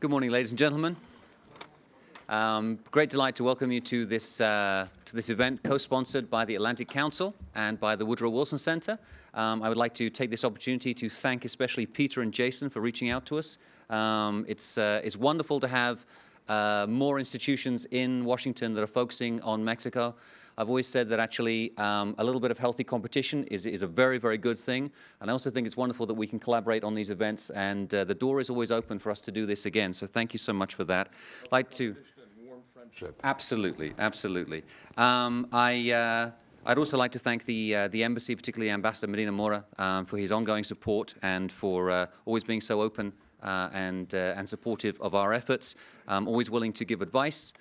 Good morning, ladies and gentlemen. Great delight to welcome you to this event co-sponsored by the Atlantic Council and by the Woodrow Wilson Center. I would like to take this opportunity to thank especially Peter and Jason for reaching out to us. It's wonderful to have more institutions in Washington that are focusing on Mexico. I've always said that actually a little bit of healthy competition is a very, very good thing. And I also think it's wonderful that we can collaborate on these events, and the door is always open for us to do this again. So thank you so much for that. I'd like to... Warm friendship. Absolutely, absolutely. I'd also like to thank the embassy, particularly Ambassador Medina Mora, for his ongoing support and for always being so open and supportive of our efforts, always willing to give advice.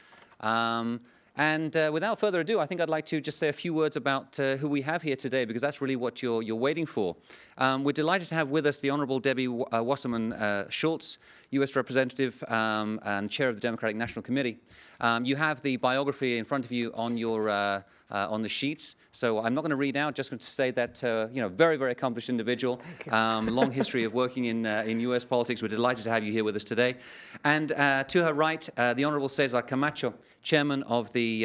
Without further ado, I think I'd like to just say a few words about who we have here today, because that's really what you're waiting for. We're delighted to have with us the Honorable Debbie Wasserman Schultz, U.S. Representative and Chair of the Democratic National Committee. You have the biography in front of you on your on the sheets, so I'm not going to read out. Just going to say that very, very accomplished individual, long history of working in U.S. politics. We're delighted to have you here with us today. And to her right, the Honorable César Camacho, Chairman of the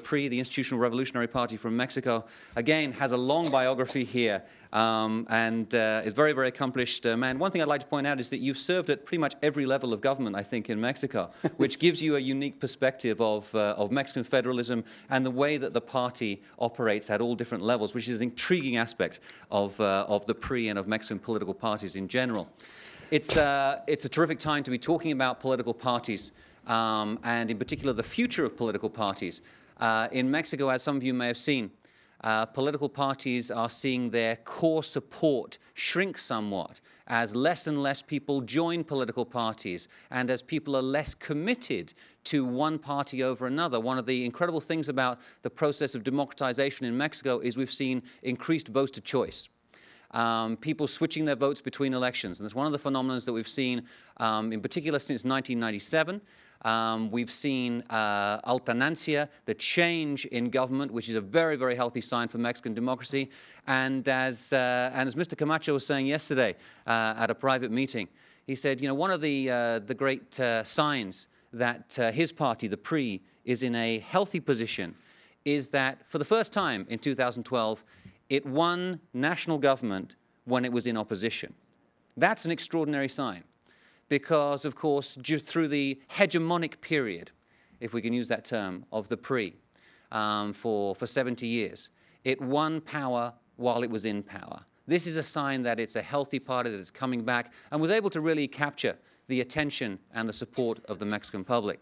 PRI, the Institutional Revolutionary Party from Mexico. Again, has a long biography here and is very, very accomplished man. One thing I'd like to point out is that you've served at pretty much every level of government, I think, in Mexico, which gives you a unique perspective of Mexican federalism and the way that the party operates at all different levels, which is an intriguing aspect of the PRI and of Mexican political parties in general. It's a terrific time to be talking about political parties, and in particular the future of political parties. In Mexico, as some of you may have seen, political parties are seeing their core support shrink somewhat as less and less people join political parties and as people are less committed to one party over another. One of the incredible things about the process of democratization in Mexico is we've seen increased votes to choice. People switching their votes between elections. And it's one of the phenomena that we've seen in particular since 1997. We've seen alternancia, the change in government, which is a very, very healthy sign for Mexican democracy. And as Mr. Camacho was saying yesterday at a private meeting, he said, one of the great signs that his party, the PRI, is in a healthy position is that for the first time in 2012, it won national government when it was in opposition. That's an extraordinary sign. Because, of course, through the hegemonic period, if we can use that term, of the PRI for 70 years, it won power while it was in power. This is a sign that it's a healthy party that is coming back and was able to really capture the attention and the support of the Mexican public.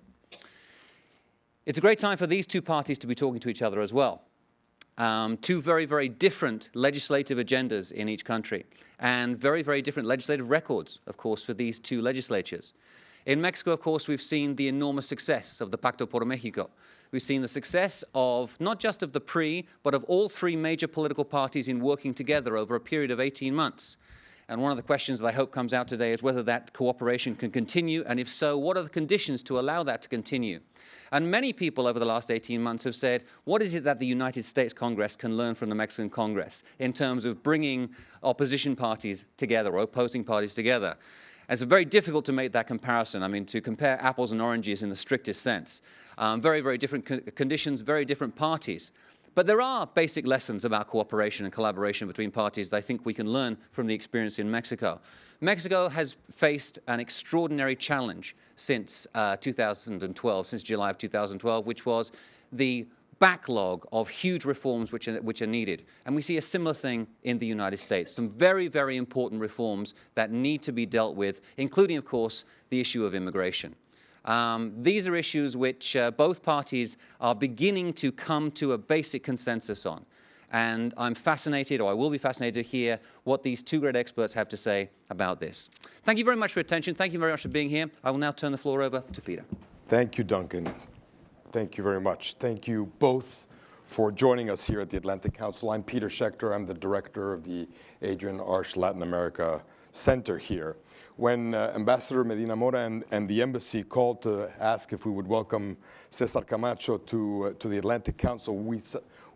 It's a great time for these two parties to be talking to each other as well. Two very, very different legislative agendas in each country, and very, very different legislative records, of course, for these two legislatures. In Mexico, of course, we've seen the enormous success of the Pacto por México. We've seen the success of not just of the PRI, but of all three major political parties in working together over a period of 18 months. And one of the questions that I hope comes out today is whether that cooperation can continue, and if so, what are the conditions to allow that to continue? And many people over the last 18 months have said, what is it that the United States Congress can learn from the Mexican Congress in terms of bringing opposition parties together or opposing parties together? And it's very difficult to make that comparison. I mean, to compare apples and oranges in the strictest sense. Very, very different conditions, very different parties. But there are basic lessons about cooperation and collaboration between parties that I think we can learn from the experience in Mexico. Mexico has faced an extraordinary challenge since 2012, since July of 2012, which was the backlog of huge reforms which are needed. And we see a similar thing in the United States. Some very, very important reforms that need to be dealt with, including, of course, the issue of immigration. These are issues which both parties are beginning to come to a basic consensus on. And I'm fascinated, or I will be fascinated to hear what these two great experts have to say about this. Thank you very much for your attention. Thank you very much for being here. I will now turn the floor over to Peter. Thank you, Duncan. Thank you very much. Thank you both for joining us here at the Atlantic Council. I'm Peter Schechter. I'm the director of the Adrian Arch Latin America Center here. When Ambassador Medina Mora and the embassy called to ask if we would welcome César Camacho to the Atlantic Council,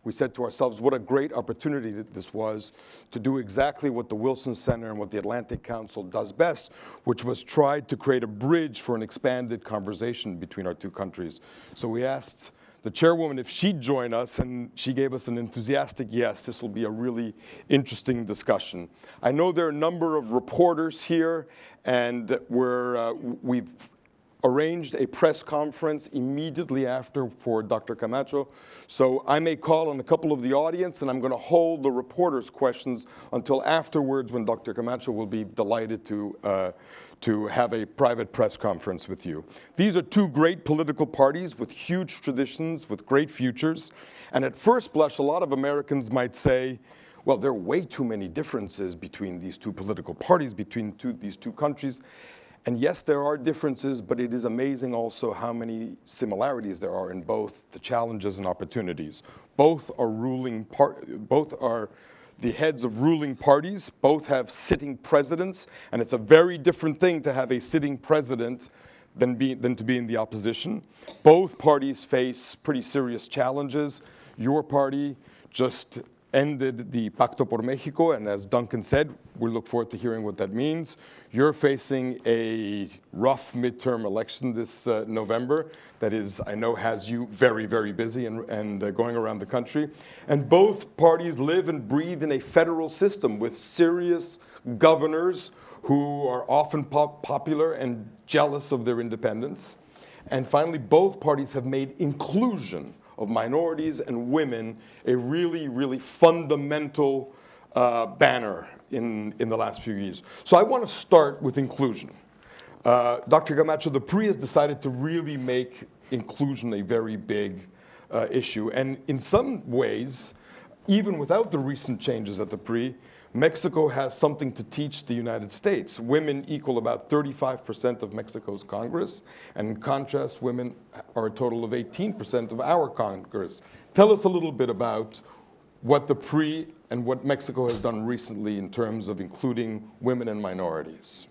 we said to ourselves, what a great opportunity that this was to do exactly what the Wilson Center and what the Atlantic Council does best, which was try to create a bridge for an expanded conversation between our two countries. So we asked the chairwoman if she'd join us, and she gave us an enthusiastic yes. This will be a really interesting discussion. I know there are a number of reporters here, and we've arranged a press conference immediately after for Dr. Camacho. So I may call on a couple of the audience, and I'm going to hold the reporters' questions until afterwards, when Dr. Camacho will be delighted to have a private press conference with you. These are two great political parties with huge traditions, with great futures. And at first blush, a lot of Americans might say, well, there are way too many differences between these two political parties, between these two countries. And yes, there are differences, but it is amazing also how many similarities there are in both the challenges and opportunities. Both are the heads of ruling parties, both have sitting presidents, and it's a very different thing to have a sitting president than to be in the opposition. Both parties face pretty serious challenges. Your party just ended the Pacto por México, and as Duncan said, we look forward to hearing what that means. You're facing a rough midterm election this November that is, I know, has you very, very busy and going around the country. And both parties live and breathe in a federal system with serious governors who are often popular and jealous of their independence. And finally, both parties have made inclusion of minorities and women a really, really fundamental banner in the last few years. So I want to start with inclusion. Dr. Camacho, the PRI has decided to really make inclusion a very big issue. And in some ways, even without the recent changes at the PRI, Mexico has something to teach the United States. Women equal about 35% of Mexico's Congress, and in contrast, women are a total of 18% of our Congress. Tell us a little bit about what the PRI and what Mexico has done recently in terms of including women and minorities.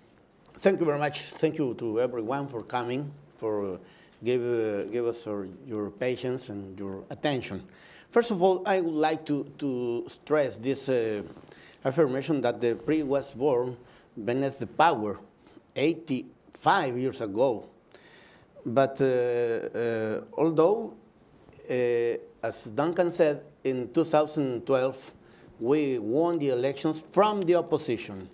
Thank you very much. Thank you to everyone for coming, for give us your patience and your attention. First of all, I would like to stress this affirmation that the PRI was born beneath the power 85 years ago. But although, as Duncan said, in 2012, we won the elections from the opposition.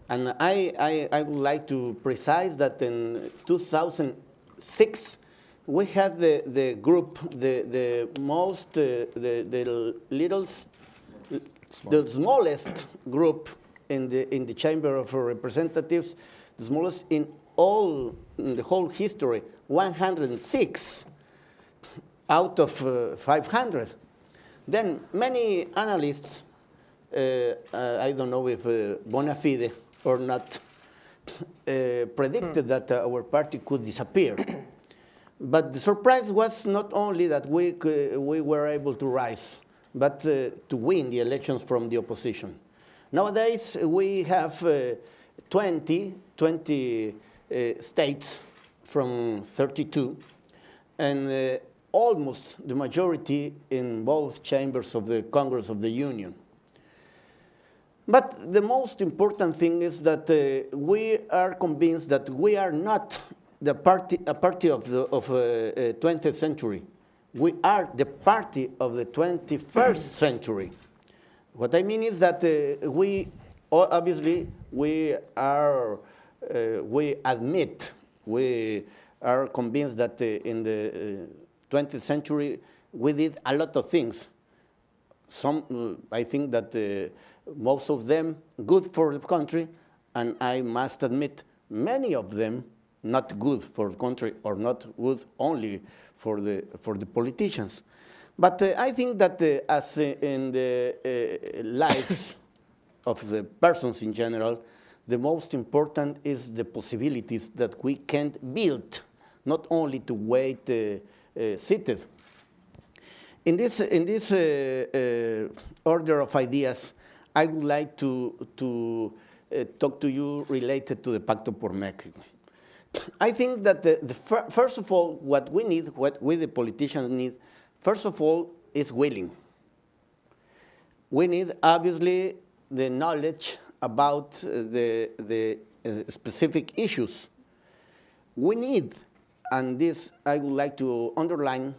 And I would like to precise that in 2006, we had the group, the smallest group in the Chamber of Representatives, the smallest in the whole history, 106 out of 500. Then many analysts, I don't know if bona fide or not, predicted that our party could disappear. But the surprise was not only that we were able to rise, but to win the elections from the opposition. Nowadays, we have 20 states from 32, and almost the majority in both chambers of the Congress of the Union. But the most important thing is that we are convinced that we are not a party of the 20th century. We are the party of the 21st century. What I mean is that we are convinced that in the 20th century we did a lot of things. I think that most of them good for the country, and I must admit many of them not good for the country or not good only for the politicians. But I think that as in the lives of the persons in general, the most important is the possibilities that we can build, not only to wait seated. In this order of ideas, I would like to talk to you related to the Pacto por México. I think that first of all, what we need, what we the politicians need, first of all, is willing. We need, obviously, the knowledge about the specific issues. We need, and this I would like to underline,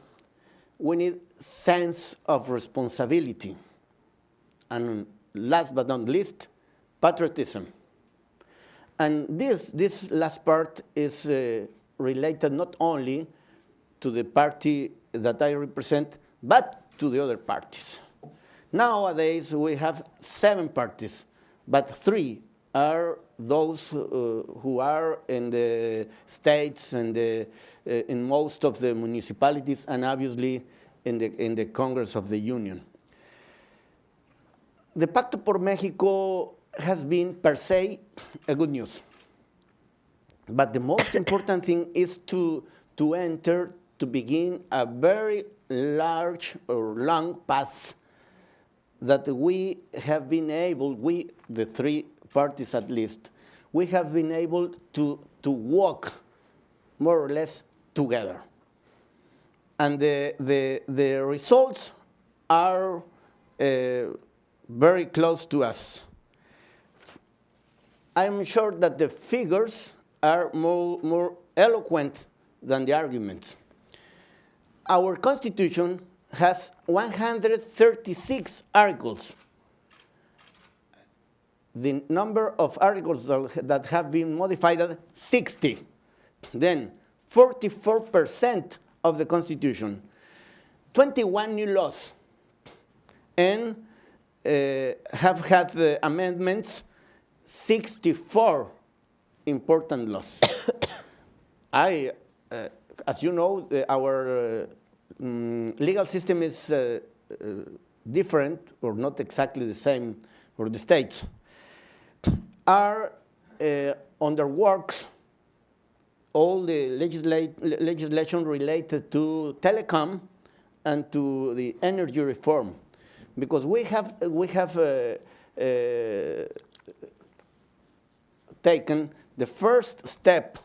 we need sense of responsibility. And last but not least, patriotism. And this last part is related not only to the party that I represent, but to the other parties. Nowadays, we have 7 parties, but 3 are those who are in the states and in most of the municipalities, and obviously in the Congress of the Union. The Pacto por México has been, per se, a good news. But the most important thing is to begin a very large or long path that we have been able, the 3 parties at least, we have been able to walk more or less together. And the results are very close to us. I'm sure that the figures are more eloquent than the arguments. Our Constitution has 136 articles. The number of articles that have been modified are 60. Then 44% of the Constitution, 21 new laws, and have had amendments, 64 important laws. As you know, our legal system is different, or not exactly the same for the states. Are under works all the legislation related to telecom and to the energy reform, because we have taken the first step,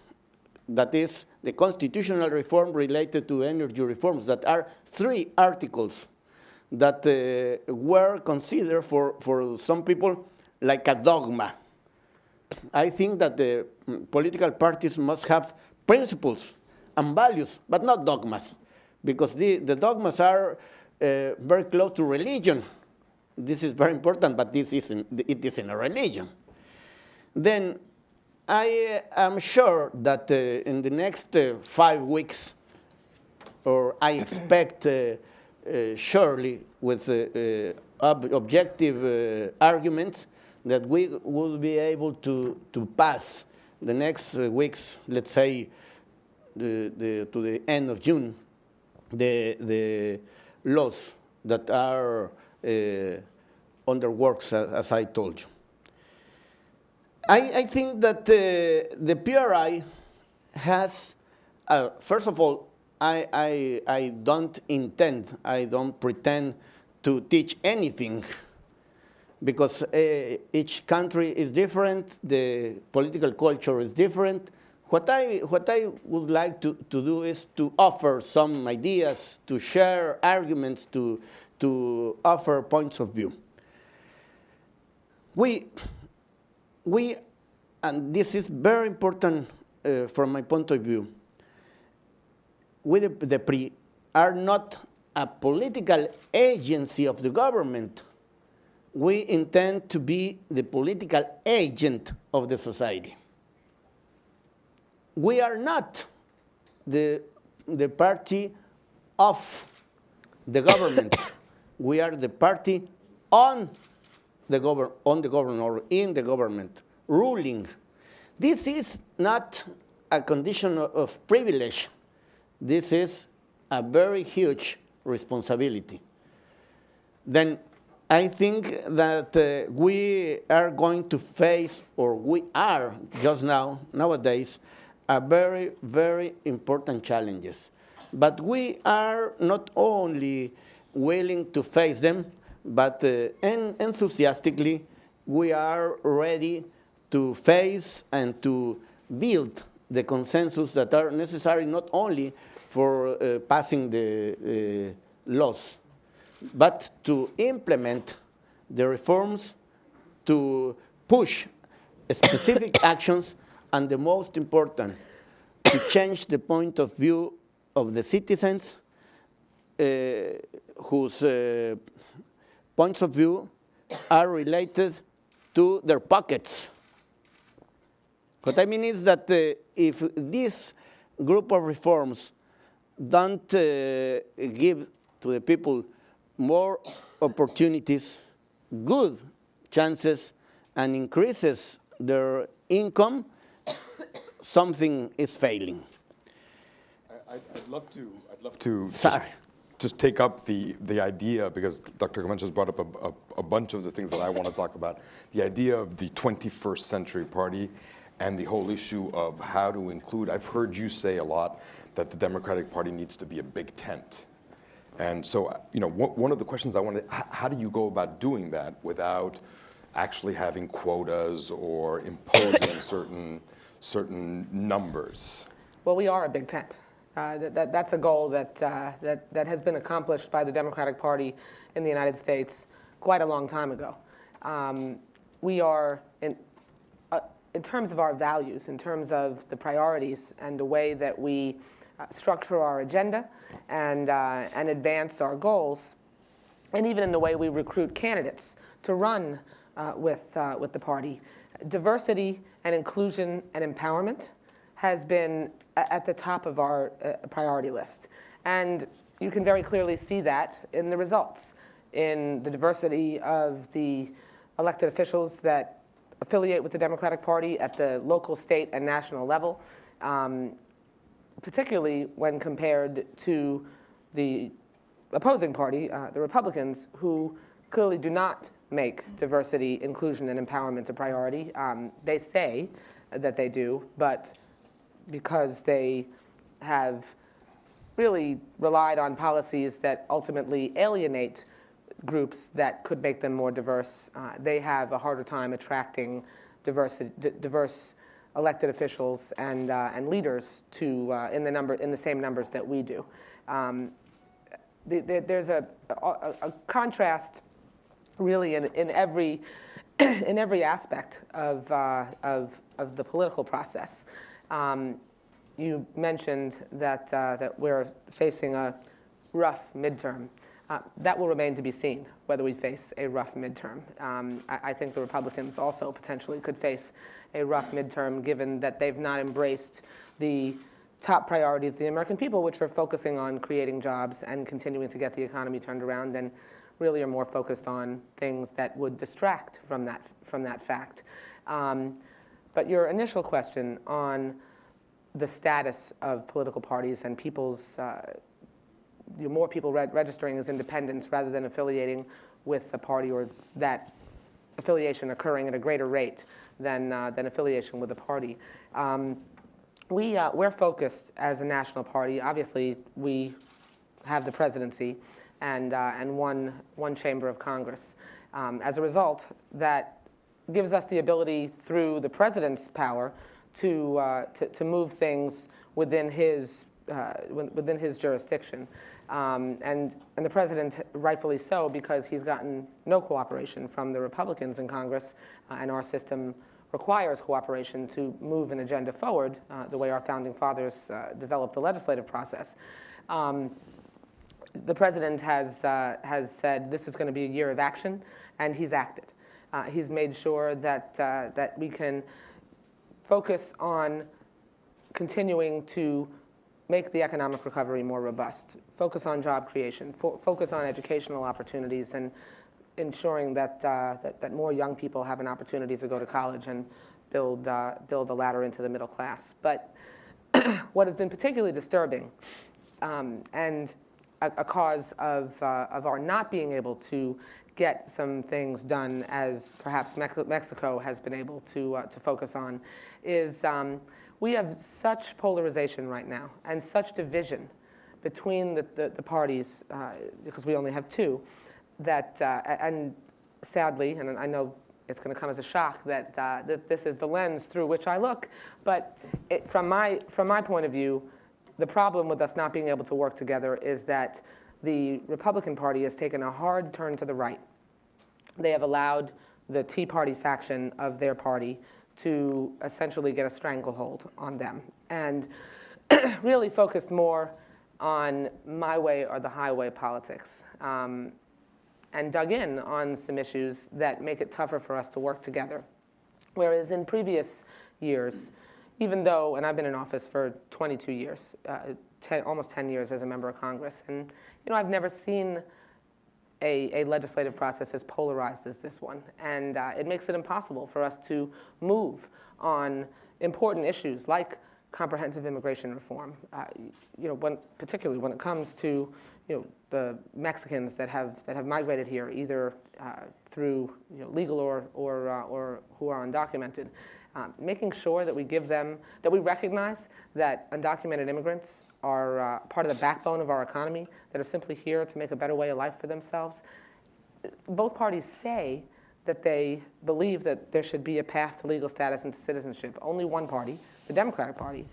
that is the constitutional reform related to energy reforms, that are 3 articles that were considered for some people like a dogma. I think that the political parties must have principles and values, but not dogmas, because the dogmas are very close to religion. This is very important, but it isn't a religion. Then I am sure that in the next 5 weeks, or I expect surely with objective arguments, that we will be able to pass the next weeks, let's say to the end of June, the laws that are under works, as I told you. I think that the PRI has, first of all, I don't pretend to teach anything, because each country is different, the political culture is different. What I would like to do is to offer some ideas, to share arguments, to offer points of view. We, and this is very important from my point of view, we, the PRI, are not a political agency of the government. We intend to be the political agent of the society. We are not the party of the government. We are the party on the government or in the government, ruling. This is not a condition of privilege. This is a very huge responsibility. Then I think that we are going to face, or we are just nowadays, a very, very important challenges. But we are not only willing to face them, but enthusiastically, we are ready to face and to build the consensus that are necessary not only for passing the laws, but to implement the reforms, to push specific actions, and the most important, to change the point of view of the citizens whose points of view are related to their pockets. What I mean is that if this group of reforms don't give to the people more opportunities, good chances, and increases their income, something is failing. I'd love to just take up the idea, because Dr. Camacho has brought up a bunch of the things that I want to talk about, the idea of the 21st century party and the whole issue of how to include. I've heard you say a lot that the Democratic Party needs to be a big tent. And so, you know, one of the questions I wanted, how do you go about doing that without actually having quotas or imposing certain numbers? Well, we are a big tent. That's a goal that has been accomplished by the Democratic Party in the United States quite a long time ago. We are, in terms of our values, in terms of the priorities and the way that we structure our agenda and advance our goals, and even in the way we recruit candidates to run with the party, diversity and inclusion and empowerment has been at the top of our priority list. And you can very clearly see that in the results, in the diversity of the elected officials that affiliate with the Democratic Party at the local, state, and national level, particularly when compared to the opposing party, the Republicans, who clearly do not make diversity, inclusion, and empowerment a priority. They say that they do, but because they have really relied on policies that ultimately alienate groups that could make them more diverse, they have a harder time attracting diverse elected officials and leaders to in the same numbers that we do. There's a contrast, really, in every in every aspect of the political process. You mentioned that we're facing a rough midterm. That will remain to be seen, whether we face a rough midterm. I think the Republicans also potentially could face a rough midterm, given that they've not embraced the top priorities of the American people, which are focusing on creating jobs and continuing to get the economy turned around, and really are more focused on things that would distract from that fact. But your initial question on the status of political parties and people's more people registering as independents rather than affiliating with the party, or that affiliation occurring at a greater rate than affiliation with the party. We're focused as a national party. Obviously, we have the presidency and one chamber of Congress. As a result, that gives us the ability, through the president's power, to move things within his jurisdiction. And the president, rightfully so, because he's gotten no cooperation from the Republicans in Congress, and our system requires cooperation to move an agenda forward, the way our founding fathers developed the legislative process. The president has said this is going to be a year of action, and he's acted. He's made sure that we can focus on continuing to make the economic recovery more robust, focus on job creation, focus on educational opportunities, and ensuring that more young people have an opportunity to go to college and build a ladder into the middle class. But what has been particularly disturbing, and a cause of our not being able to get some things done, as perhaps Mexico has been able to focus on, is we have such polarization right now and such division between the parties, because we only have two, that and sadly, and I know it's going to come as a shock that this is the lens through which I look, but from my point of view, the problem with us not being able to work together is that the Republican Party has taken a hard turn to the right. they have allowed the Tea Party faction of their party to essentially get a stranglehold on them, and really focused more on my way or the highway politics, and dug in on some issues that make it tougher for us to work together. Whereas in previous years, even though, and I've been in office for 22 years, almost 10 years as a member of Congress, and I've never seen a legislative process as polarized as this one. And it makes it impossible for us to move on important issues like comprehensive immigration reform, particularly when it comes to the Mexicans that have migrated here, either through legal or who are undocumented. Making sure that we that we recognize that undocumented immigrants are part of the backbone of our economy, that are simply here to make a better way of life for themselves. Both parties say that they believe that there should be a path to legal status and to citizenship. Only one party, the Democratic Party,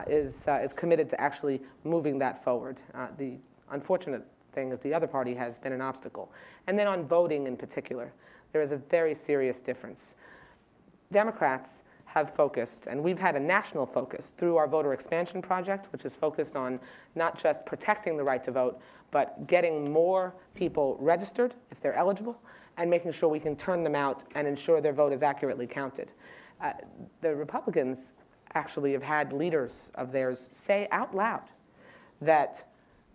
is committed to actually moving that forward. The unfortunate thing is the other party has been an obstacle. And then on voting in particular, there is a very serious difference. Democrats have focused, and we've had a national focus through our voter expansion project, which is focused on not just protecting the right to vote, but getting more people registered if they're eligible, and making sure we can turn them out and ensure their vote is accurately counted. The Republicans actually have had leaders of theirs say out loud that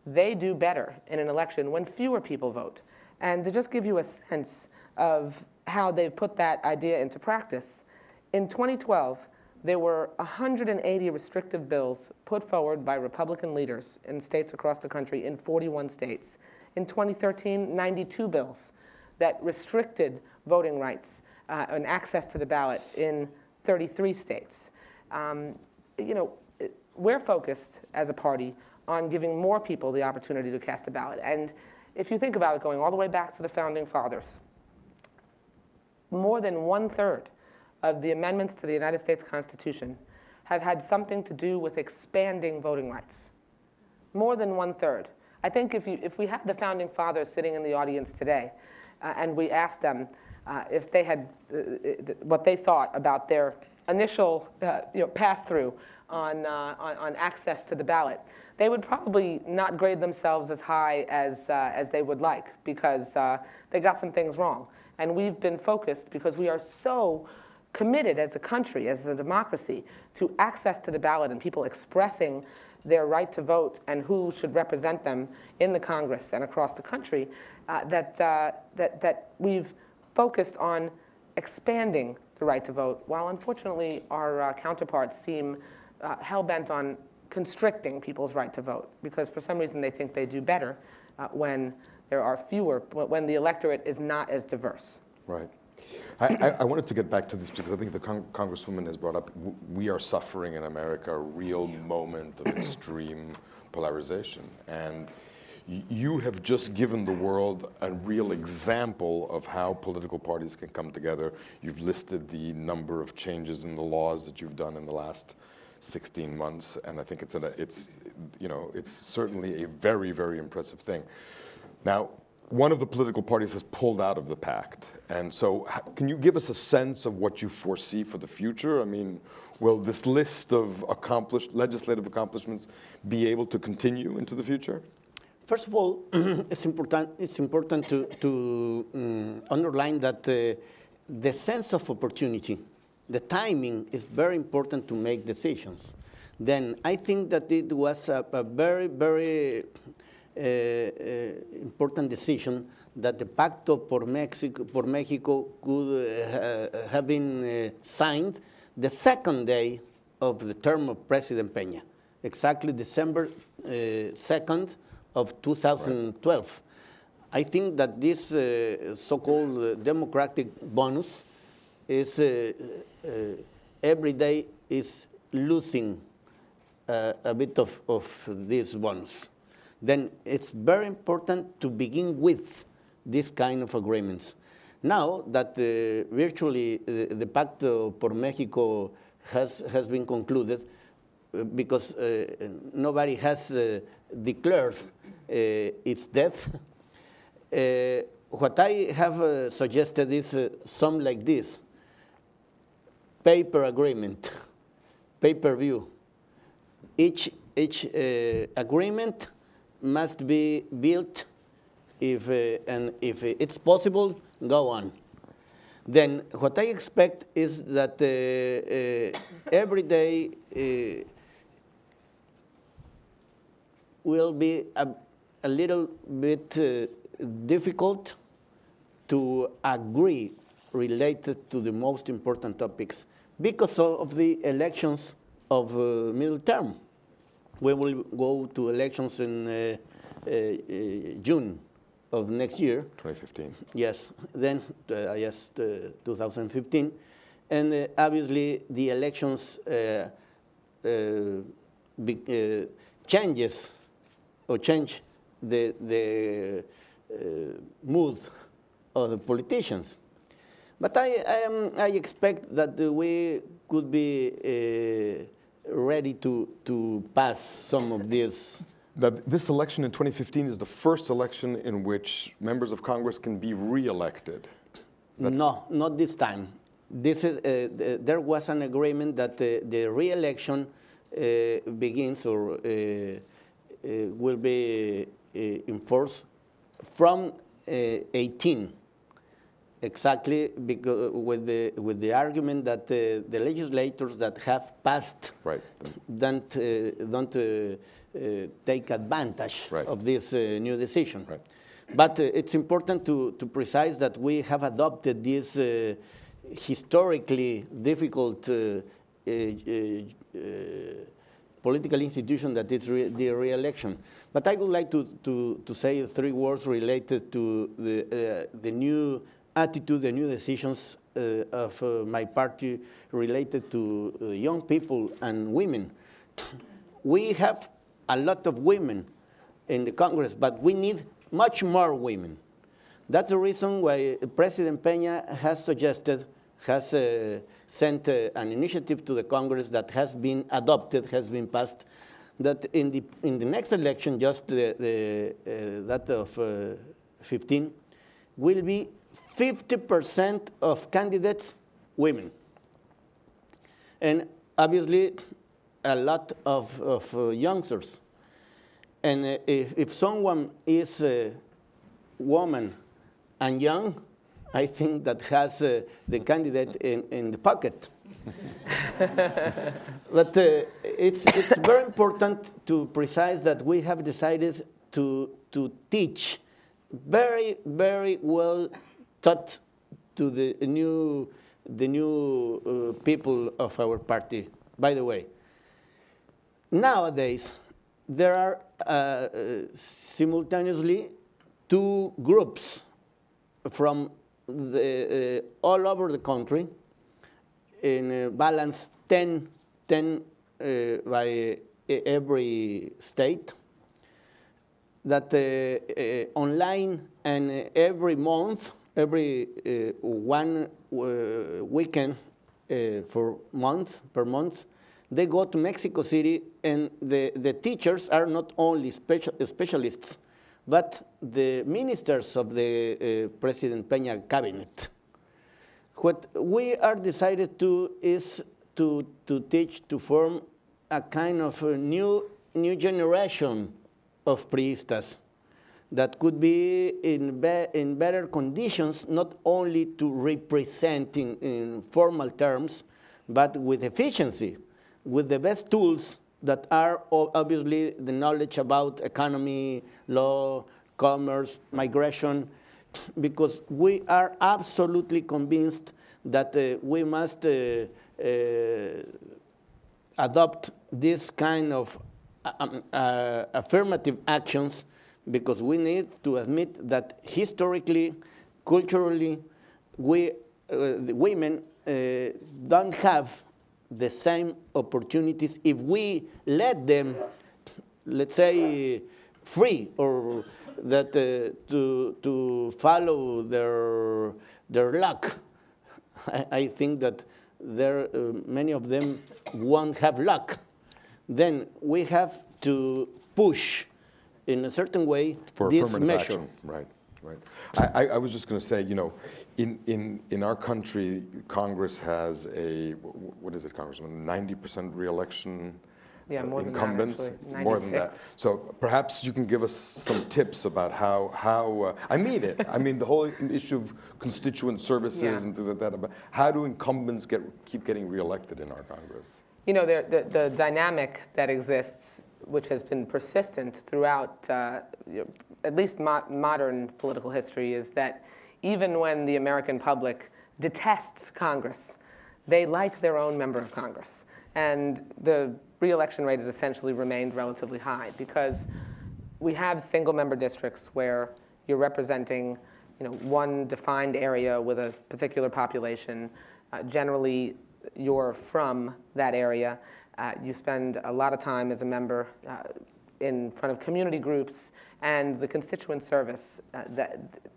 they do better in an election when fewer people vote. And to just give you a sense of how they've put that idea into practice, in 2012, there were 180 restrictive bills put forward by Republican leaders in states across the country in 41 states. In 2013, 92 bills that restricted voting rights and access to the ballot in 33 states. We're focused as a party on giving more people the opportunity to cast a ballot. And if you think about it, going all the way back to the Founding Fathers, more than 1/3 of the amendments to the United States Constitution have had something to do with expanding voting rights. More than 1/3. I think if we had the Founding Fathers sitting in the audience today, and we asked them if they had what they thought about their initial pass-through on access to the ballot, they would probably not grade themselves as high as they would like, because they got some things wrong. And we've been focused, because we are so committed as a country, as a democracy, to access to the ballot and people expressing their right to vote and who should represent them in the Congress and across the country, that we've focused on expanding the right to vote, while unfortunately our counterparts seem hell-bent on constricting people's right to vote, because for some reason they think they do better when there are fewer, when the electorate is not as diverse. Right. I wanted to get back to this because I think the Congresswoman has brought up, we are suffering in America a real moment of extreme polarization. And you have just given the world a real example of how political parties can come together. You've listed the number of changes in the laws that you've done in the last 16 months, and I think it's certainly a very, very impressive thing. Now, one of the political parties has pulled out of the pact, and so can you give us a sense of what you foresee for the future? I mean, will this list of legislative accomplishments be able to continue into the future? First of all, it's important to underline that the sense of opportunity, the timing is very important to make decisions. Then I think that it was a very, very important decision that the Pacto por México could have been signed the second day of the term of President Peña, exactly December 2nd of 2012. Right. I think that this so-called democratic bonus is every day is losing a bit of this bonus. Then it's very important to begin with this kind of agreements. Now that virtually the Pacto por México has been concluded, because nobody has declared its death, what I have suggested is something like this: paper agreement, pay-per-view. Each agreement must be built, and if it's possible, go on. Then what I expect is that every day will be a little bit difficult to agree related to the most important topics because of the elections of middle term. We will go to elections in June of next year. 2015. Yes, then, yes, 2015. And obviously the elections change the mood of the politicians. But I expect that we could be ready to pass some of these. That this election in 2015 is the first election in which members of Congress can be re-elected. No, not this time. This is, there was an agreement that the re-election begins or will be enforced from 18. Exactly, because with the argument that the legislators that have passed don't take advantage of this new decision. Right. But it's important to precise that we have adopted this historically difficult political institution that is the re-election. But I would like to say 3 words related to the new attitude, the new decisions of my party related to young people and women. We have a lot of women in the Congress, but we need much more women. That's the reason why President Peña has suggested, has sent an initiative to the Congress that has been adopted, has been passed, that in the next election, just that of 15, will be 50% of candidates women. And obviously, a lot of youngsters. And if someone is a woman and young, I think that has the candidate in the pocket. But it's very important to precise that we have decided to teach very, very well taught to the new people of our party. By the way, nowadays there are simultaneously 2 groups from all over the country in balance 10 by every state, that online and every month, every 1 weekend per month, they go to Mexico City, and the teachers are not only specialists, but the ministers of the President Peña cabinet. What we are decided to is to teach, to form a kind of a new generation of priistas that could be in better conditions, not only to represent in formal terms, but with efficiency, with the best tools that are obviously the knowledge about economy, law, commerce, migration, because we are absolutely convinced that we must adopt this kind of affirmative actions, because we need to admit that historically, culturally, the women don't have the same opportunities if we let them, let's say, free, or that to follow their luck. I think that many of them won't have luck. Then we have to push in a certain way for this measure. Action. Right. Right. I was just going to say, you know, in our country, Congress has a, what is it, Congressman, 90% re-election incumbents? More than that. So perhaps you can give us some tips about how I mean it. I mean the whole issue of constituent services and things like that. About how do incumbents keep getting re-elected in our Congress? You know, the dynamic that exists, which has been persistent throughout at least modern political history, is that even when the American public detests Congress, they like their own member of Congress. And the re-election rate has essentially remained relatively high because we have single-member districts where you're representing, you know, one defined area with a particular population. Generally, you're from that area. You spend a lot of time as a member in front of community groups and the constituent service.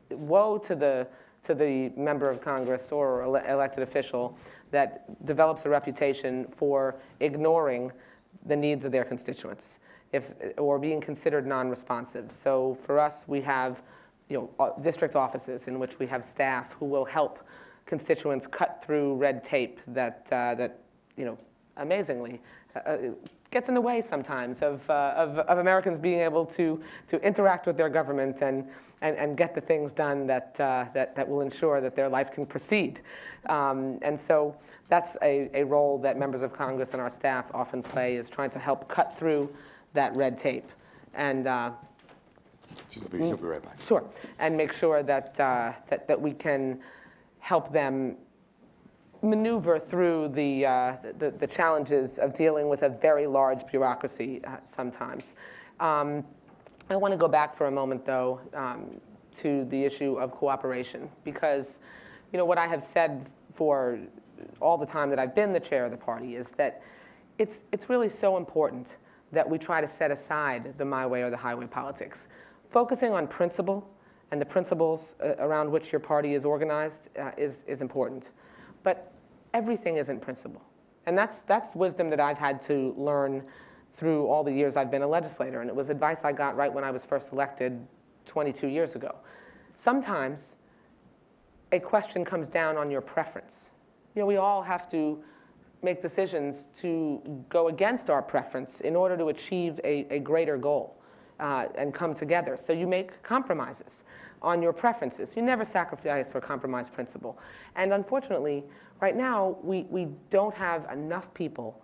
Woe to the member of Congress or elected official that develops a reputation for ignoring the needs of their constituents or being considered non-responsive. So for us, we have, you know, district offices in which we have staff who will help constituents cut through red tape that you know, amazingly gets in the way sometimes of Americans being able to interact with their government and get the things done that will ensure that their life can proceed. And so that's a role that members of Congress and our staff often play, is trying to help cut through that red tape. And he'll be right back. Sure, and make sure that we can help them maneuver through the challenges of dealing with a very large bureaucracy sometimes. I want to go back for a moment, though, to the issue of cooperation, because, you know, what I have said for all the time that I've been the chair of the party is that it's really so important that we try to set aside the my way or the highway politics. Focusing on principle and the principles around which your party is organized is important. But everything isn't principle. And that's wisdom that I've had to learn through all the years I've been a legislator. And it was advice I got right when I was first elected 22 years ago. Sometimes a question comes down on your preference. You know, we all have to make decisions to go against our preference in order to achieve a greater goal and come together. So you make compromises on your preferences. You never sacrifice or compromise principle. And unfortunately, right now, we don't have enough people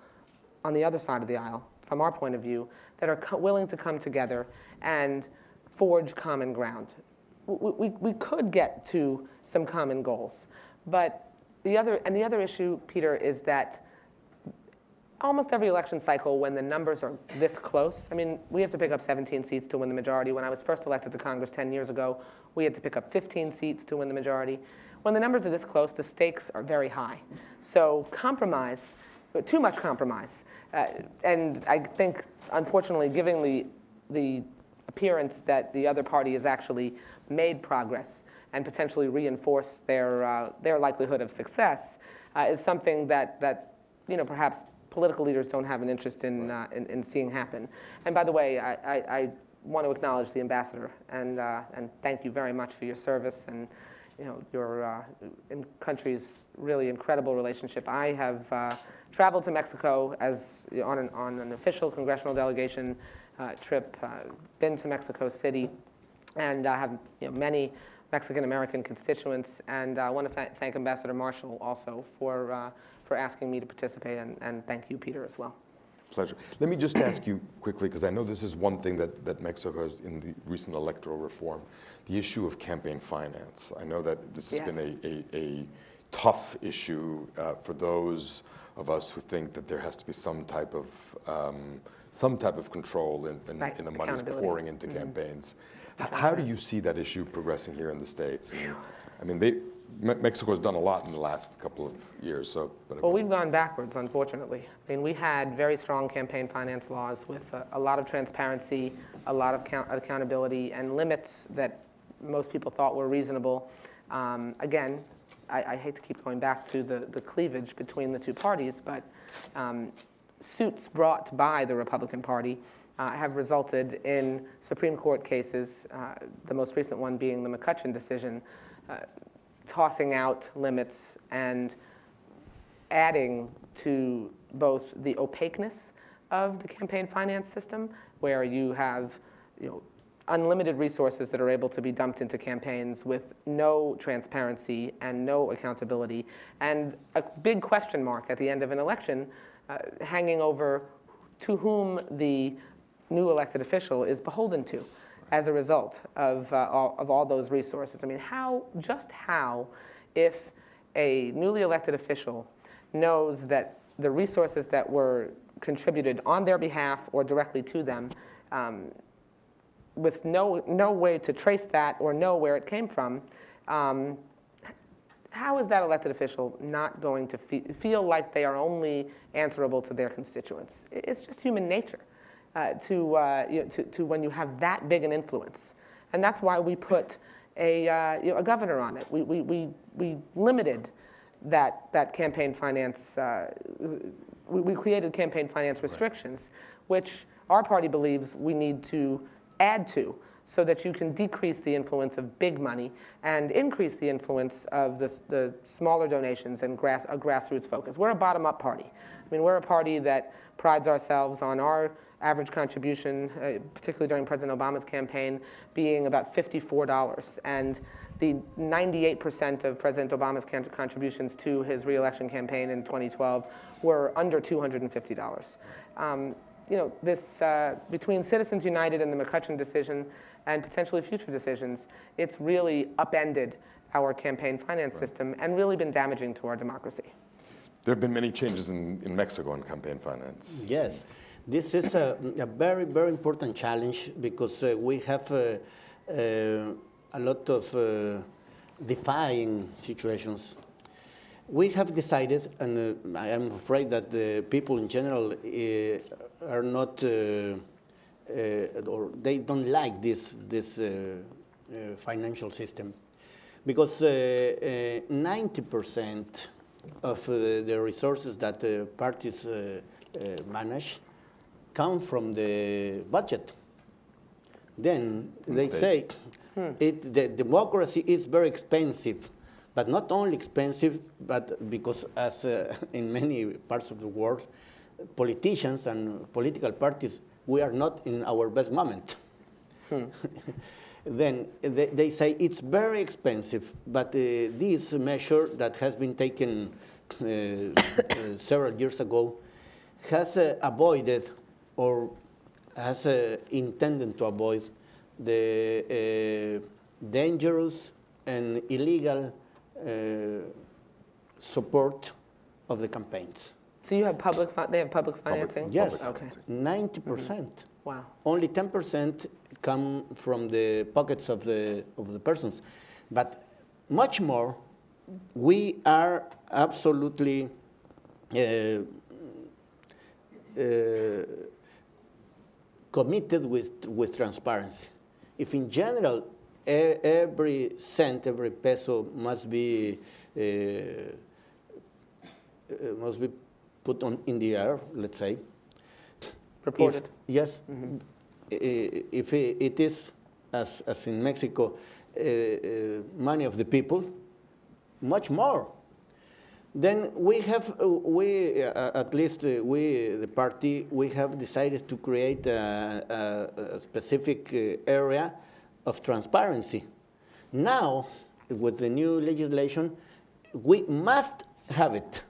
on the other side of the aisle, from our point of view, that are willing to come together and forge common ground. We could get to some common goals. But the other issue, Peter, is that almost every election cycle, when the numbers are this close, I mean, we have to pick up 17 seats to win the majority. When I was first elected to Congress 10 years ago, we had to pick up 15 seats to win the majority. When the numbers are this close, the stakes are very high. So compromise, too much compromise. And I think, unfortunately, given the appearance that the other party has actually made progress and potentially reinforced their likelihood of success, is something that you know, perhaps political leaders don't have an interest in seeing happen. And by the way, I want to acknowledge the ambassador and thank you very much for your service and, you know, your country's really incredible relationship. I have traveled to Mexico as on an official congressional delegation trip, been to Mexico City, and I have, you know, many Mexican-American constituents, and I want to thank Ambassador Marshall also for asking me to participate, and thank you, Peter, as well. Pleasure. Let me just ask you quickly, because I know this is one thing that Mexico has in the recent electoral reform, the issue of campaign finance. I know that this has been a tough issue for those of us who think that there has to be some type of control in the money pouring into campaigns. How do you see that issue progressing here in the States? I mean, Mexico has done a lot in the last couple of years. So, well, we've gone backwards, unfortunately. I mean, we had very strong campaign finance laws with a lot of transparency, a lot of accountability, and limits that most people thought were reasonable. Again, I hate to keep going back to the cleavage between the two parties, but suits brought by the Republican Party have resulted in Supreme Court cases, the most recent one being the McCutcheon decision, tossing out limits and adding to both the opaqueness of the campaign finance system, where you have unlimited resources that are able to be dumped into campaigns with no transparency and no accountability, and a big question mark at the end of an election hanging over to whom the new elected official is beholden to as a result of all those resources. I mean, just how, if a newly elected official knows that the resources that were contributed on their behalf or directly to them, with no way to trace that or know where it came from, how is that elected official not going to feel like they are only answerable to their constituents? It's just human nature to when you have that big an influence. And that's why we put a governor on it. We limited that campaign finance, we created campaign finance restrictions, which our party believes we need to add to, so that you can decrease the influence of big money and increase the influence of the smaller donations and a grassroots focus. We're a bottom-up party. I mean, we're a party that prides ourselves on our average contribution, particularly during President Obama's campaign, being about $54. And the 98% of President Obama's contributions to his re-election campaign in 2012 were under $250. This between Citizens United and the McCutcheon decision and potentially future decisions, it's really upended our campaign finance system and really been damaging to our democracy. There have been many changes in Mexico on campaign finance. Yes, this is a very, very important challenge because we have a lot of defying situations. We have decided, and I am afraid that the people in general are not, or they don't like this financial system, because 90% of the resources that the parties manage come from the budget. Then they say the democracy is very expensive. But not only expensive, but because as in many parts of the world, politicians and political parties, we are not in our best moment. Then they say it's very expensive, but this measure that has been taken several years ago has avoided or has intended to avoid the dangerous and illegal support of the campaigns. So you have they have public financing? Yes, okay. 90%. Wow. Only 10% come from the pockets of the persons. But much more, we are absolutely committed with transparency. If in general, every cent, every peso must be put in the air, let's say. Reported. Yes. If it is, as in Mexico, money of the people, much more. Then we have, at least we, the party, we have decided to create a specific area of transparency. Now, with the new legislation, we must have it,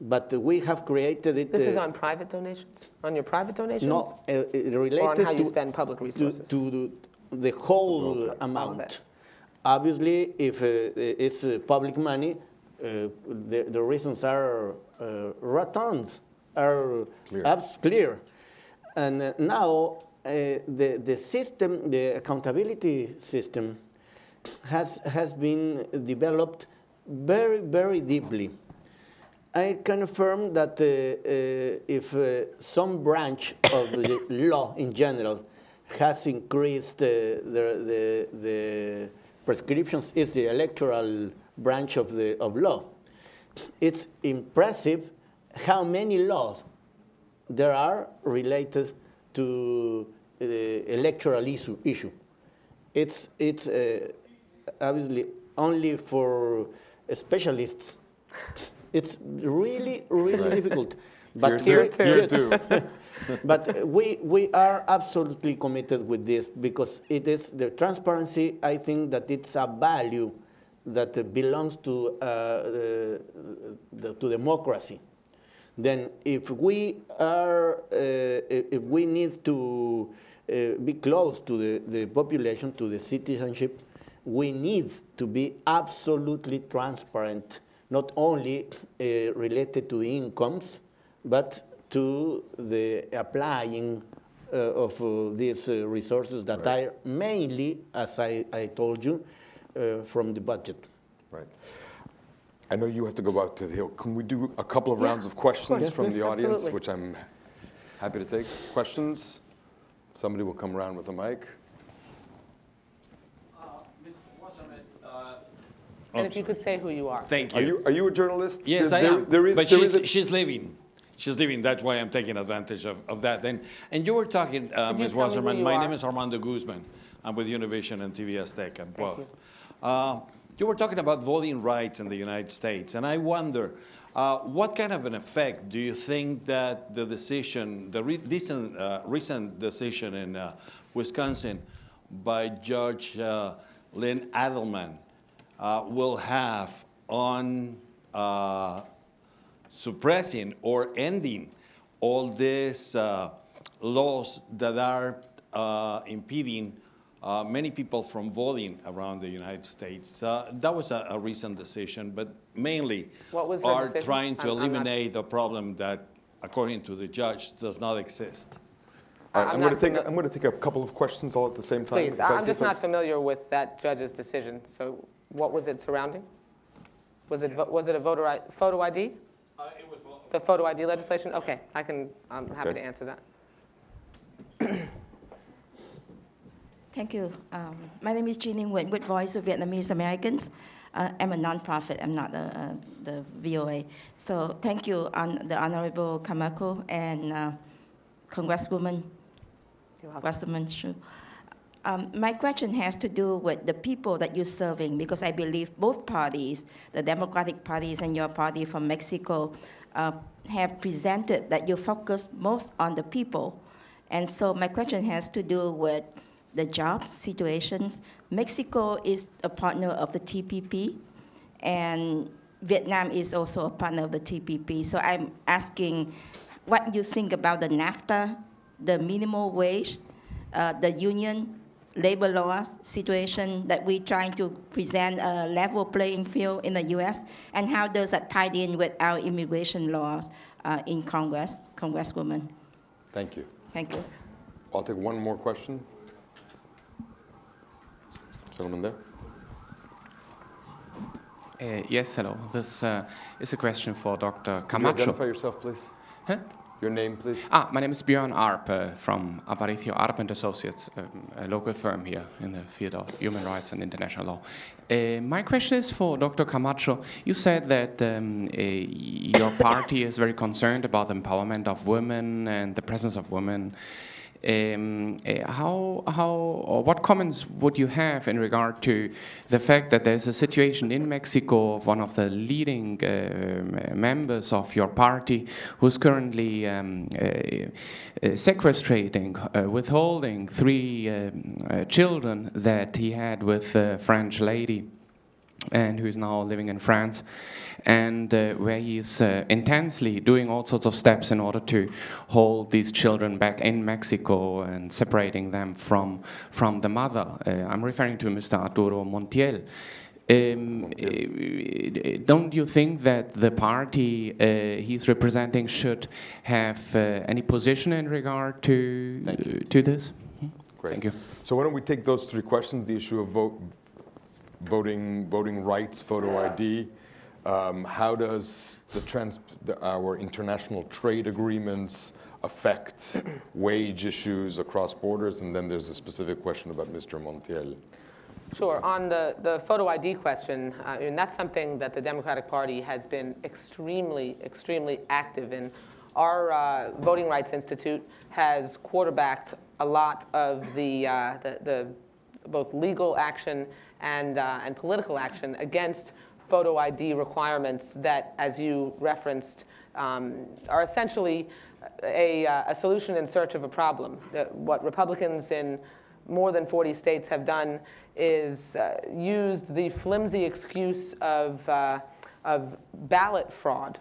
but we have created it. This is on private donations? On your private donations? No, related or on how you spend public resources? To the whole amount. Obviously, if it's public money, the reasons are rotund, are clear. And now, the system, the accountability system, has been developed very, very deeply. I can affirm that if some branch of the law in general has increased the prescriptions, is the electoral branch of law. It's impressive how many laws there are related to the electoral issue. It's obviously only for specialists. It's really, really difficult. But Here too. But we are absolutely committed with this because it is the transparency. I think that it's a value that belongs to democracy. Then, if we need to be close to the population, to the citizenship, we need to be absolutely transparent, not only related to incomes, but to the applying of these resources that are mainly, as I told you, from the budget. Right. I know you have to go out to the Hill. Can we do a couple of rounds of questions from the audience, absolutely. which I'm happy to take? Questions? Somebody will come around with a mic. Mr. Wasserman, And if you could say who you are. thank you. Are you a journalist? Yes, I am. But she's she's leaving. She's leaving. That's why I'm taking advantage of that. And you were talking, Ms. tell me who Wasserman. you My are? name is Armando Guzman. I'm with Univision and TV Azteca, both. you. You were talking about voting rights in the United States, and I wonder, what kind of an effect do you think that the decision, the recent decision in Wisconsin by Judge Lynn Adelman will have on suppressing or ending all these laws that are impeding many people from voting around the United States? That was a recent decision, but mainly What was the are decision? trying to I'm not- eliminate a problem that, according to the judge, does not exist. All right, I'm I'm not going to take a couple of questions all at the same time. Please, I'm just not familiar with that judge's decision. So what was it surrounding? Was it a photo ID? It was The photo ID legislation? Okay, I'm happy to answer that. Thank you. My name is Jeannie Nguyen with Voice of Vietnamese Americans. I'm a nonprofit. I'm not the VOA. So thank you, the Honorable Camacho and Congresswoman Wasserman. My question has to do with the people that you're serving, because I believe both parties, the Democratic parties and your party from Mexico, have presented that you focus most on the people. And so my question has to do with the job situations. Mexico is a partner of the TPP, and Vietnam is also a partner of the TPP. So I'm asking what you think about the NAFTA, the minimum wage, the union labor laws situation that we're trying to present a level playing field in the US, and how does that tie in with our immigration laws in Congress, Congresswoman? Thank you. Thank you. I'll take one more question. Gentleman there. Yes, hello. This is a question for Dr. Could you Camacho. identify yourself, please? Huh? Your name, please. My name is Björn Arp from Aparicio Arp and Associates, a local firm here in the field of human rights and international law. My question is for Dr. Camacho. You said that your party is very concerned about the empowerment of women and the presence of women. What comments would you have in regard to the fact that there's a situation in Mexico of one of the leading members of your party who's currently sequestrating, withholding 3 children that he had with a French lady, and who's now living in France, and where he's intensely doing all sorts of steps in order to hold these children back in Mexico and separating them from the mother. I'm referring to Mr. Arturo Montiel. Don't you think that the party he's representing should have any position in regard to this? Great. Thank you. So why don't we take those 3 questions, the issue of voting rights, photo ID, how does our international trade agreements affect wage issues across borders, and then there's a specific question about Mr. Montiel. Sure. On the photo ID question, and that's something that the Democratic Party has been extremely, extremely active in Our Voting Rights Institute has quarterbacked a lot of the both legal action and political action against photo ID requirements that, as you referenced, are essentially a solution in search of a problem. What Republicans in more than 40 states have done is used the flimsy excuse of ballot fraud,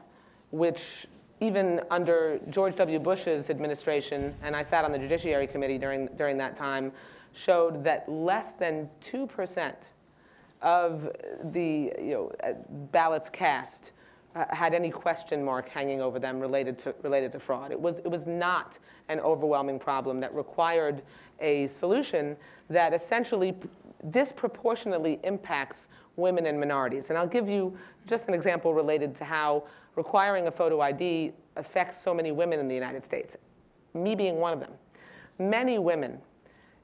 which even under George W. Bush's administration, and I sat on the Judiciary Committee during that time, showed that less than 2% of the ballots cast had any question mark hanging over them related to fraud. It was not an overwhelming problem that required a solution that essentially disproportionately impacts women and minorities. And I'll give you just an example related to how requiring a photo ID affects so many women in the United States, me being one of them. Many women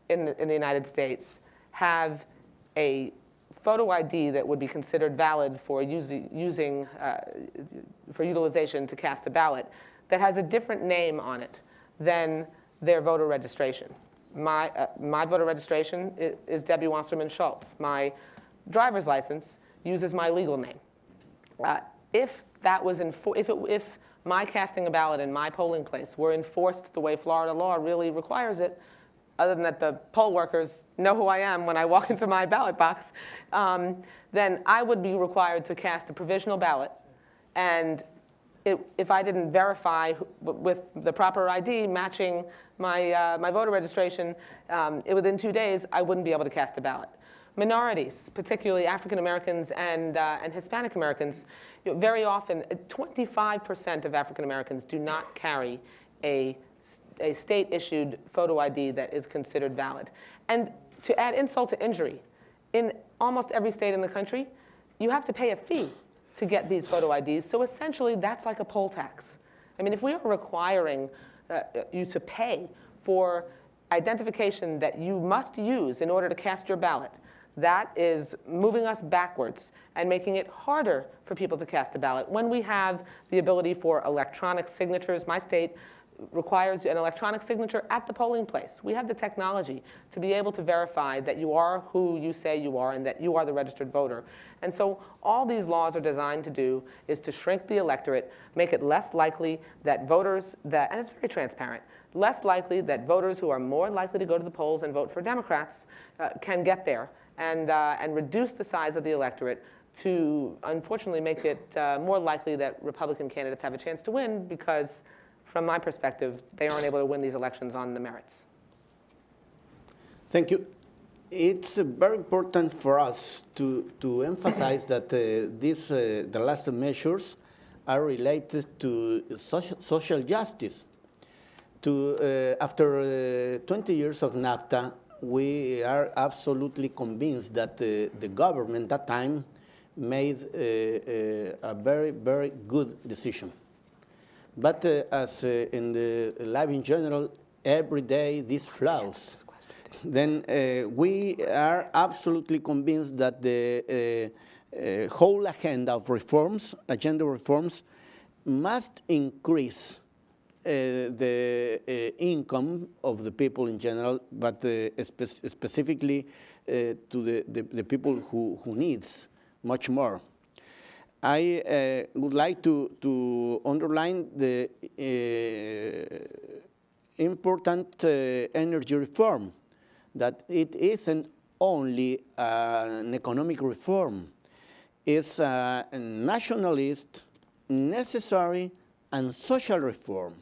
in the United States have a photo ID that would be considered valid for utilization to cast a ballot that has a different name on it than their voter registration. My voter registration is Debbie Wasserman Schultz. My driver's license uses my legal name. If my casting a ballot in my polling place were enforced the way Florida law really requires it, other than that the poll workers know who I am when I walk into my ballot box, then I would be required to cast a provisional ballot. And if I didn't verify with the proper ID matching my voter registration, within 2 days, I wouldn't be able to cast a ballot. Minorities, particularly African Americans and Hispanic Americans, very often, 25% of African Americans do not carry a state-issued photo ID that is considered valid. And to add insult to injury, in almost every state in the country, you have to pay a fee to get these photo IDs. So essentially, that's like a poll tax. I mean, if we are requiring you to pay for identification that you must use in order to cast your ballot, that is moving us backwards and making it harder for people to cast a ballot. When we have the ability for electronic signatures, my state requires an electronic signature at the polling place. We have the technology to be able to verify that you are who you say you are and that you are the registered voter. And so all these laws are designed to do is to shrink the electorate, make it less likely that voters and it's very transparent, less likely that voters who are more likely to go to the polls and vote for Democrats can get there and reduce the size of the electorate to, unfortunately, make it more likely that Republican candidates have a chance to win because, from my perspective, they aren't able to win these elections on the merits. Thank you. It's very important for us to emphasize that the last measures are related to social justice. After 20 years of NAFTA, we are absolutely convinced that the government at that time made a very, very good decision. But as in the life in general, every day these flaws. Then we are absolutely convinced that the whole agenda of reforms, must increase the income of the people in general, but specifically to the people who needs much more. I would like to underline the important energy reform, that it isn't only an economic reform. It's a nationalist, necessary, and social reform.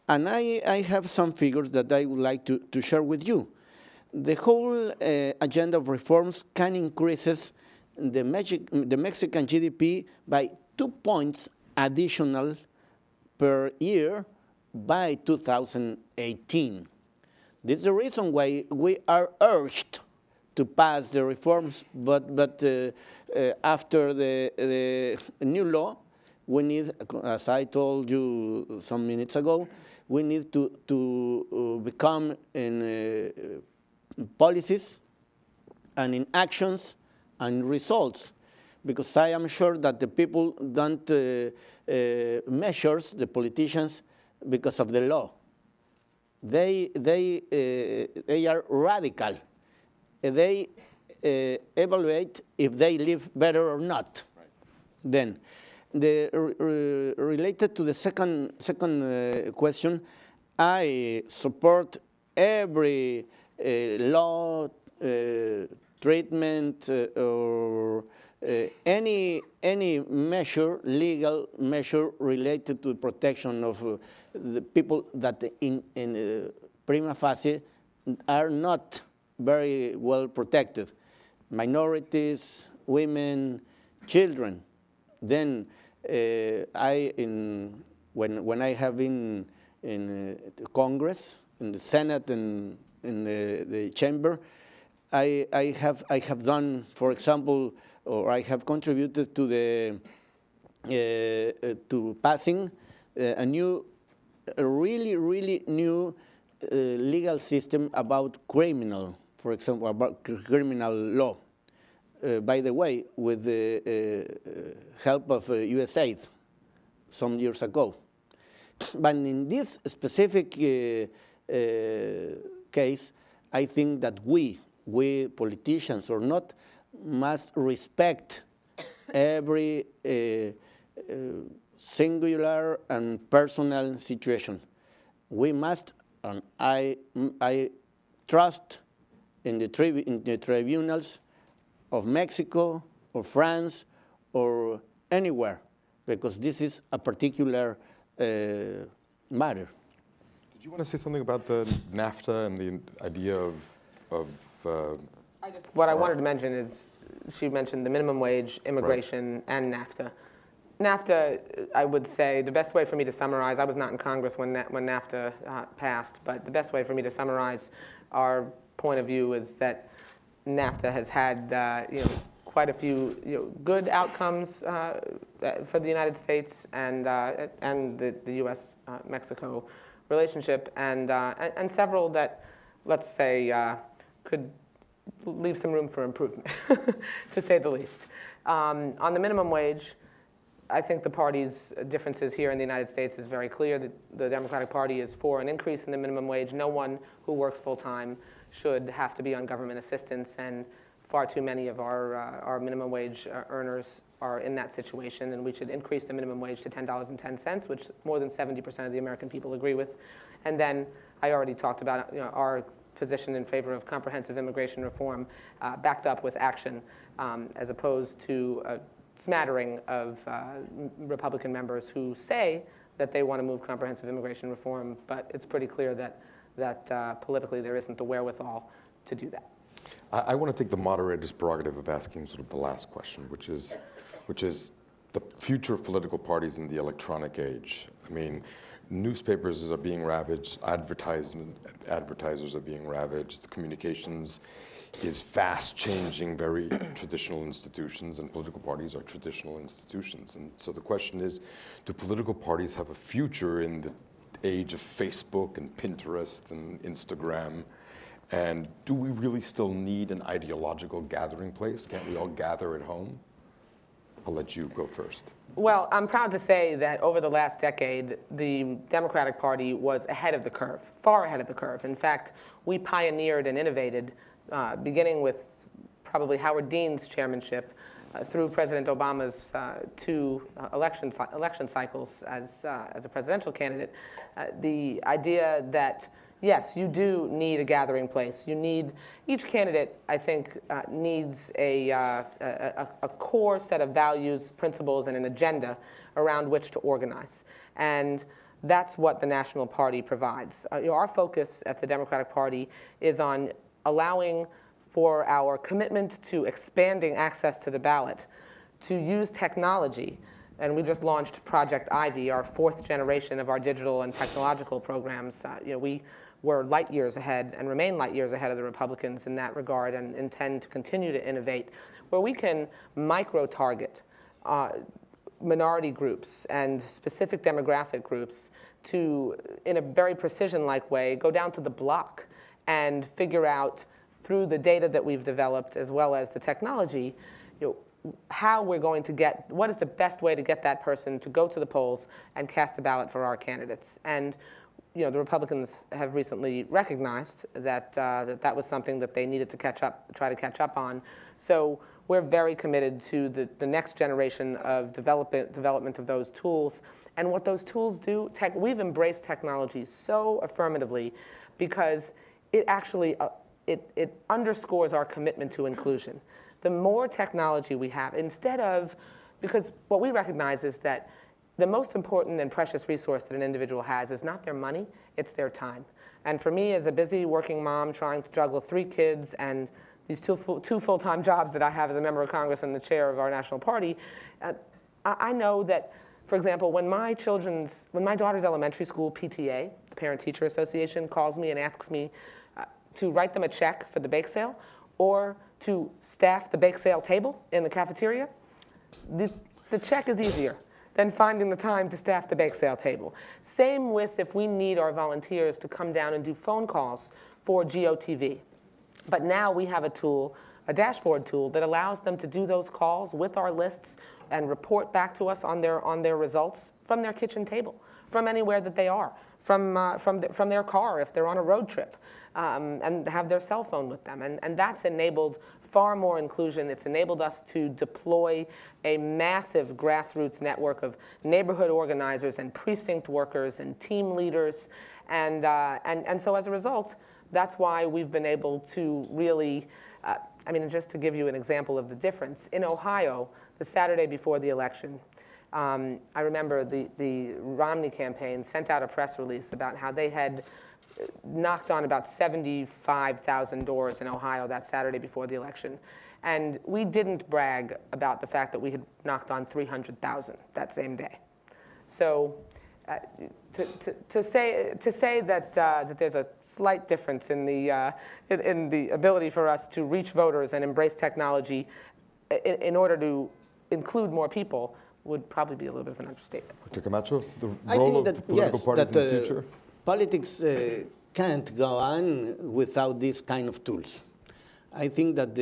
And I have some figures that I would like to share with you. The whole agenda of reforms can increase the Mexican GDP by 2 points additional per year by 2018. This is the reason why we are urged to pass the reforms, but after the new law, we need, as I told you some minutes ago, we need to become in policies and in actions and results. because I am sure that the people don't measure the politicians because of the law. They are radical. They evaluate if they live better or not. Right. Then, related to the second question, I support every law, treatment, or any measure, legal measure related to the protection of the people that in prima facie are not very well protected. Minorities, women, children. Then when I have been in Congress, in the Senate, and in the chamber, I have done, for example, or I have contributed to the to passing a really new legal system about criminal, for example, about criminal law. By the way, with the help of USAID some years ago. But in this specific case, I think that we politicians or not, must respect every singular and personal situation. We must, and I trust in the tribunals of Mexico or France or anywhere, because this is a particular matter. Did you want to say something about the NAFTA and the idea of what I wanted to mention is, she mentioned the minimum wage, immigration, right, and NAFTA. NAFTA, I would say, the best way for me to summarize, I was not in Congress when NAFTA passed, but the best way for me to summarize our point of view is that NAFTA has had quite a few good outcomes for the United States and the U.S.-Mexico relationship, and several that, let's say, could leave some room for improvement, to say the least. On the minimum wage, I think the party's differences here in the United States is very clear. The Democratic Party is for an increase in the minimum wage. No one who works full-time should have to be on government assistance, and far too many of our minimum wage earners are in that situation, and we should increase the minimum wage to $10.10, which more than 70% of the American people agree with. And then I already talked about our position in favor of comprehensive immigration reform, backed up with action, as opposed to a smattering of Republican members who say that they want to move comprehensive immigration reform, but it's pretty clear that politically there isn't the wherewithal to do that. I want to take the moderator's prerogative of asking sort of the last question, which is the future of political parties in the electronic age. I mean, newspapers are being ravaged, advertisers are being ravaged, the communications is fast changing very traditional institutions, and political parties are traditional institutions. And so the question is, do political parties have a future in the age of Facebook and Pinterest and Instagram? And do we really still need an ideological gathering place? Can't we all gather at home? I'll let you go first. Well, I'm proud to say that over the last decade, the Democratic Party was ahead of the curve, far ahead of the curve. In fact, we pioneered and innovated, beginning with probably Howard Dean's chairmanship, through President Obama's two election cycles as a presidential candidate, the idea that yes, you do need a gathering place. You need, each candidate, I think, needs a core set of values, principles, and an agenda around which to organize. And that's what the National Party provides. Our focus at the Democratic Party is on allowing for our commitment to expanding access to the ballot, to use technology. And we just launched Project Ivy, our fourth generation of our digital and technological programs. We were light years ahead and remain light years ahead of the Republicans in that regard, and intend to continue to innovate, where we can micro-target minority groups and specific demographic groups to, in a very precision-like way, go down to the block and figure out, through the data that we've developed as well as the technology, how we're going to get, what is the best way to get that person to go to the polls and cast a ballot for our candidates. And you know, the Republicans have recently recognized that that was something that they needed to try to catch up on. So we're very committed to the next generation of development of those tools. And what those tools do, we've embraced technology so affirmatively because it actually, it underscores our commitment to inclusion. The more technology we have, because what we recognize is that the most important and precious resource that an individual has is not their money, it's their time. And for me, as a busy working mom trying to juggle 3 kids and these two full-time jobs that I have as a member of Congress and the chair of our national party, I know that, for example, when my daughter's elementary school PTA, the Parent-Teacher Association, calls me and asks me to write them a check for the bake sale or to staff the bake sale table in the cafeteria, the check is easier than finding the time to staff the bake sale table. Same with if we need our volunteers to come down and do phone calls for GOTV. But now we have a tool, a dashboard tool, that allows them to do those calls with our lists and report back to us on their results from their kitchen table, from anywhere that they are, from their car if they're on a road trip, and have their cell phone with them. And that's enabled far more inclusion. It's enabled us to deploy a massive grassroots network of neighborhood organizers and precinct workers and team leaders. And so as a result, that's why we've been able to really, I mean, just to give you an example of the difference, in Ohio, the Saturday before the election, I remember the Romney campaign sent out a press release about how they had knocked on about 75,000 doors in Ohio that Saturday before the election. And we didn't brag about the fact that we had knocked on 300,000 that same day. So to say that there's a slight difference in the ability for us to reach voters and embrace technology in order to include more people would probably be a little bit of an understatement. Dr. Camacho, the role of political parties in the future? Politics can't go on without these kind of tools. I think that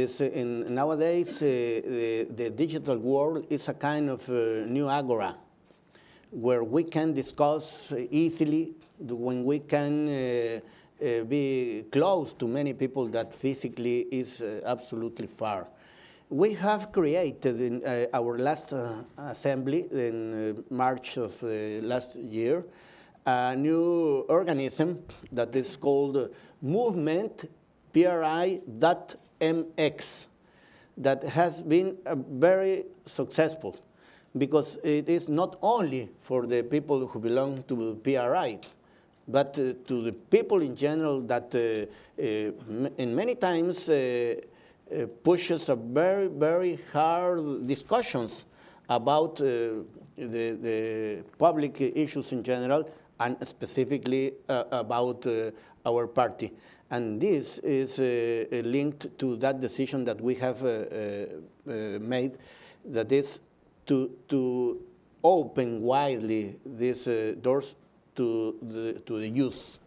nowadays the digital world is a kind of new agora where we can discuss easily, when we can be close to many people that physically is absolutely far. We have created in our last assembly in March of last year a new organism that is called Movement PRI.mx that has been very successful because it is not only for the people who belong to PRI, but to the people in general that in many times pushes a very, very hard discussions about the public issues in general and specifically about our party. And this is linked to that decision that we have made, that is to open widely these doors to the youth,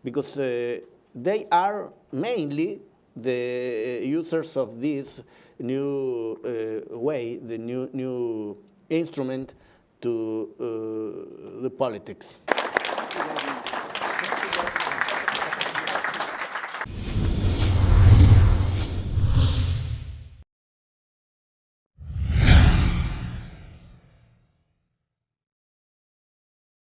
because they are mainly the users of this new way, the new instrument to the politics.